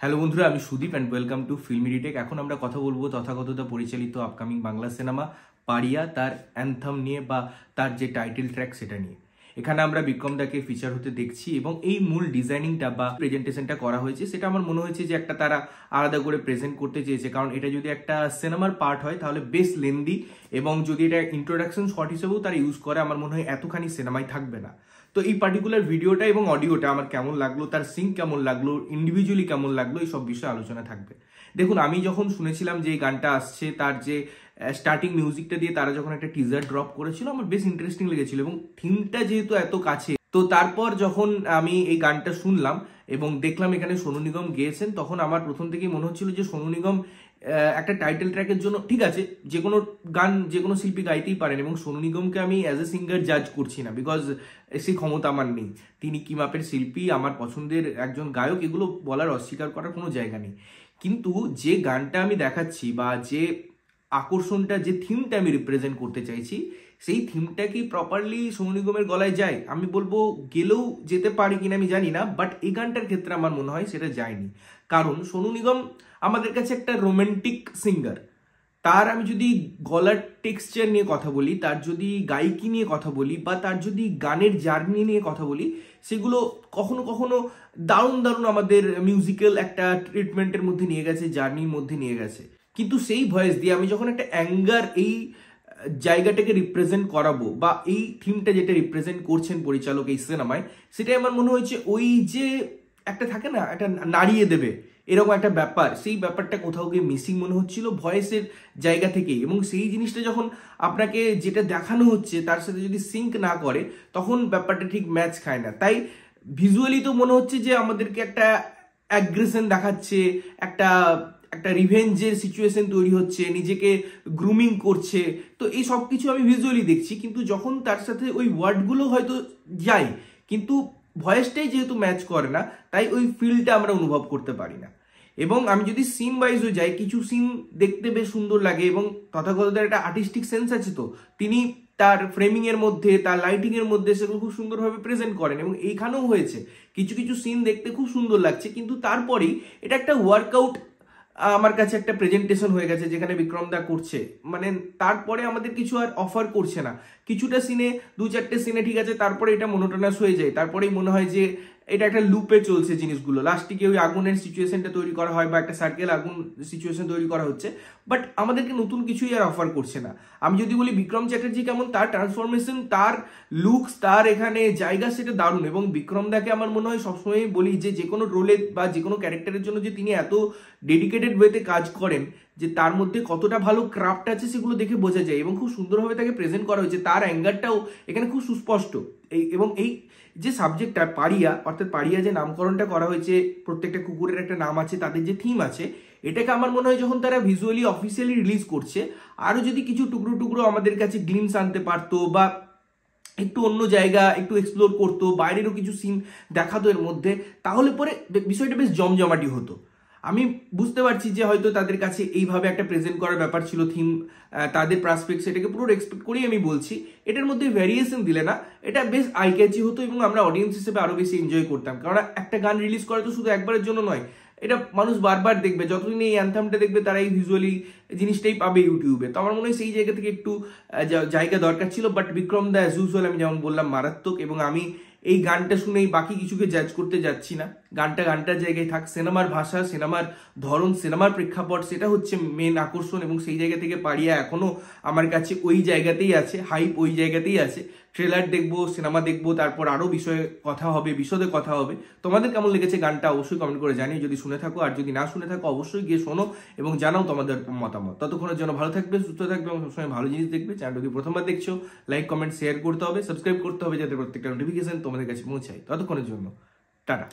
Hello বন্ধুরা, আমি Sudip and welcome to Filmy Retake. এখন আমরা কথা বলবো তথাকথিত পরিচালিত আপকামিং বাংলা সিনেমা পারিয়া, তার অ্যান্থাম নিয়ে বা তার যে টাইটেল ট্র্যাক সেটা নিয়ে। এখানে আমরা বিক্রম দাকে ফিচার হতে দেখছি এবং এই মূল ডিজাইনিংটা বা প্রেজেন্টেশনটা করা হয়েছে সেটা আমার মনে হয়েছে যে একটা তারা আলাদা করে প্রেজেন্ট করতে চেয়েছে, কারণ এটা যদি একটা সিনেমার পার্ট হয় তাহলে বেশ লেন্দি, এবং যদি এটা ইন্ট্রোডাকশন শট হিসেবেও তারা ইউজ করে আমার মনে হয় এতখানি সিনেমায় থাকবে না। তো এই পার্টিকুলার ভিডিওটা এবং অডিওটা আমার কেমন লাগলো, তার সিঙ্ক কেমন লাগলো, ইন্ডিভিজুয়ালি কেমন লাগলো, এই সব বিষয়ে আলোচনা থাকবে। দেখুন, আমি যখন শুনেছিলাম যে এই গানটা আসছে, তার যে স্টার্টিং মিউজিকটা দিয়ে তারা যখন একটা টিজার ড্রপ করেছিল আমার বেশ ইন্টারেস্টিং লেগেছিল, এবং থিমটা যেহেতু এত কাছে, তো তারপর যখন আমি এই গানটা শুনলাম এবং দেখলাম এখানে সোনু নিগম গেয়েছেন, তখন আমার প্রথম থেকেই মনে হচ্ছিল যে সোনু নিগম একটা টাইটেল ট্র্যাকের জন্য, ঠিক আছে, যে কোনো গান যে কোনো শিল্পী গাইতেই পারেন, এবং সোনু নিগমকে আমি অ্যাজ এ সিঙ্গার জাজ করছি না, বিকজ সেই ক্ষমতা আমার নেই। তিনি কি মাপের শিল্পী, আমার পছন্দের একজন গায়ক, এগুলো বলার অস্বীকার করার কোনো জায়গা নেই। কিন্তু যে গানটা আমি দেখাচ্ছি বা যে আকর্ষণটা, যে থিমটা আমি রিপ্রেজেন্ট করতে চাইছি, সেই থিমটা কি প্রপারলি সোনু নিগমের গলায় যায়? আমি বলবো গেলেও যেতে পারে কিনা আমি জানি না, বাট এই গানটার ক্ষেত্রে আমার মনে হয় সেটা যায়নি। কারণ সোনু নিগম আমাদের কাছে একটা রোমান্টিক সিঙ্গার। তার আমি যদি গলার টেক্সচার নিয়ে কথা বলি, তার যদি গায়িকি নিয়ে কথা বলি, বা তার যদি গানের জার্নি নিয়ে কথা বলি, সেগুলো কখনো কখনো দারুণ দারুণ আমাদের মিউজিক্যাল একটা ট্রিটমেন্টের মধ্যে নিয়ে গেছে, জার্নির মধ্যে নিয়ে গেছে। কিন্তু সেই ভয়েস দিয়ে আমি যখন একটা অ্যাঙ্গার, এই জায়গাটাকে রিপ্রেজেন্ট করাবো, বা এই থিমটা যেটা রিপ্রেজেন্ট করছেন পরিচালক এই সিনেমায়, সেটাই আমার মনে হয়েছে ওই যে একটা থাকে না, একটা নাড়িয়ে দেবে এরকম একটা ব্যাপার, সেই ব্যাপারটা কোথাও গিয়ে মিসিং মনে হচ্ছিল ভয়েসের জায়গা থেকেই। এবং সেই জিনিসটা যখন আপনাকে যেটা দেখানো হচ্ছে তার সাথে যদি সিঙ্ক না করে, তখন ব্যাপারটা ঠিক ম্যাচ খায় না। তাই ভিজুয়ালি তো মনে হচ্ছে যে আমাদেরকে একটা অ্যাগ্রেশন দেখাচ্ছে, একটা একটা রিভেঞ্জের সিচুয়েশন তৈরি হচ্ছে, নিজেকে গ্রুমিং করছে। তো এই সব কিছু আমি ভিজুয়ালি দেখছি, কিন্তু যখন তার সাথে ওই ওয়ার্ডগুলো হয়তো যায়, কিন্তু ভয়েসটাই যেহেতু ম্যাচ করে না, তাই ওই ফিলটা আমরা অনুভব করতে পারি না। এবং আমি যদি সিন ওয়াইজও যাই, কিছু সিন দেখতে বেশ সুন্দর লাগে, এবং তথাকথিত একটা আর্টিস্টিক সেন্স আছে, তো তিনি তার ফ্রেমিং এর মধ্যে, তার লাইটিং এর মধ্যে সেগুলো খুব সুন্দরভাবে প্রেজেন্ট করেন, এবং এইখানেও হয়েছে কিছু কিছু সিন দেখতে খুব সুন্দর লাগছে। কিন্তু তারপরেই এটা একটা ওয়ার্কআউট আমার কাছে একটা প্রেজেন্টেশন হয়ে গেছে, যেখানে বিক্রম দা করছে, মানে তারপরে আমাদের কিছু আর অফার করছে না। কিছুটা সিনে, দু চারটে সিনে ঠিক আছে, তারপরে এটা মনোটোনাস হয়ে যায়, তারপরেই মনে হয় যে এটা একটা লুপে চলছে জিনিসগুলো। লাস্টে গিয়ে ওই আগুনের সিচুয়েশনটা তৈরি করা হয়, বা একটা সার্কেল আগুন সিচুয়েশন তৈরি করা হচ্ছে, বাট আমাদেরকে নতুন কিছুই আর অফার করছে না। আমি যদি বলি বিক্রম চ্যাটার্জি কেমন, তার ট্রান্সফরমেশন, তার লুকস, তার এখানে জায়গা, সেটা দারুণ। এবং বিক্রম দাকে আমার মনে হয় সবসময় বলি যে কোনো রোলে বা যে কোনো ক্যারেক্টারের জন্য যে তিনি এত ডেডিকেটেড ওয়েতে কাজ করেন, যে তার মধ্যে কতটা ভালো ক্রাফট আছে সেগুলো দেখে বোঝা যায়, এবং খুব সুন্দরভাবে তাকে প্রেজেন্ট করা হয়েছে। তার অ্যাঙ্গারটাও এখানে খুব সুস্পষ্ট। এবং এই যে সাবজেক্টটা পারিয়া, অর্থাৎ পারিয়া যে নামকরণটা করা হয়েছে, প্রত্যেকটা কুকুরের একটা নাম আছে, তাদের যে থিম আছে, এটাকে আমার মনে হয় যখন তারা ভিজুয়ালি অফিসিয়ালি রিলিজ করছে, আরো যদি কিছু টুকরো টুকরো আমাদের কাছে গ্লিমস আনতে পারতো, বা একটু অন্য জায়গা একটু এক্সপ্লোর করতো, বাইরেরও কিছু সিন দেখাতো এর মধ্যে, তাহলে পরে বিষয়টা বেশ জমজমাটি হতো। আমি বুঝতে পারছি যে হয়তো তাদের কাছে এইভাবে একটা প্রেজেন্ট করার ব্যাপার ছিল, থিম, তাদের প্রসপেক্ট, সেটাকে পুরো রেসপেক্ট করেই আমি বলছি। এটার মধ্যে ভ্যারিয়েশন দিলে না এটা বেশ আই ক্যাচি হতো, এবং আমরা অডিয়েন্স হিসেবে আরো বেশি এনজয় করতাম। কারণ একটা গান রিলিজ করা তো শুধু একবারের জন্য নয়, এটা মানুষ বারবার দেখবে, যতদিন এই অ্যান্থামটা দেখবে তারা এই ভিজুয়ালি জিনিসটাই পাবে ইউটিউবে। তো আমার মনে হয় সেই জায়গা থেকে একটু জায়গা দরকার ছিল। But Vikram da as usual, আমি যেমন বললাম, মারাত্মক। এবং আমি এই গানটা শুনেই বাকি কিছুকে জাজ করতে যাচ্ছি না, গানটার জায়গায় থাক। সিনেমার ভাষা, সিনেমার ধরন, সিনেমার প্রেক্ষাপট, সেটা হচ্ছে মেন আকর্ষণ, এবং সেই জায়গা থেকে পারিয়া এখনো আমার কাছে ওই জায়গাতেই আছে, হাইপ ওই জায়গাতেই আছে। ট্রেলার দেখবো, সিনেমা দেখবো, তারপর আরো বিষয়ে কথা হবে, বিশদে কথা হবে। তোমাদের কেমন লেগেছে গানটা অবশ্যই কমেন্ট করে জানিয়ে, যদি শুনে থাকো, আর যদি না শুনে থাকো অবশ্যই গিয়ে শোনো এবং জানাও তোমাদের মতামত। ততক্ষণের জন্য ভালো থাকবে, সুস্থ থাকবে, এবং সবসময় ভালো জিনিস দেখবে। চ্যানেল যদি প্রথমবার দেখছো, লাইক কমেন্ট শেয়ার করতে হবে, সাবস্ক্রাইব করতে হবে, যাতে প্রত্যেকটা নোটিফিকেশন তোমাদের কাছে পৌঁছায়। ততক্ষণের জন্য টাটা।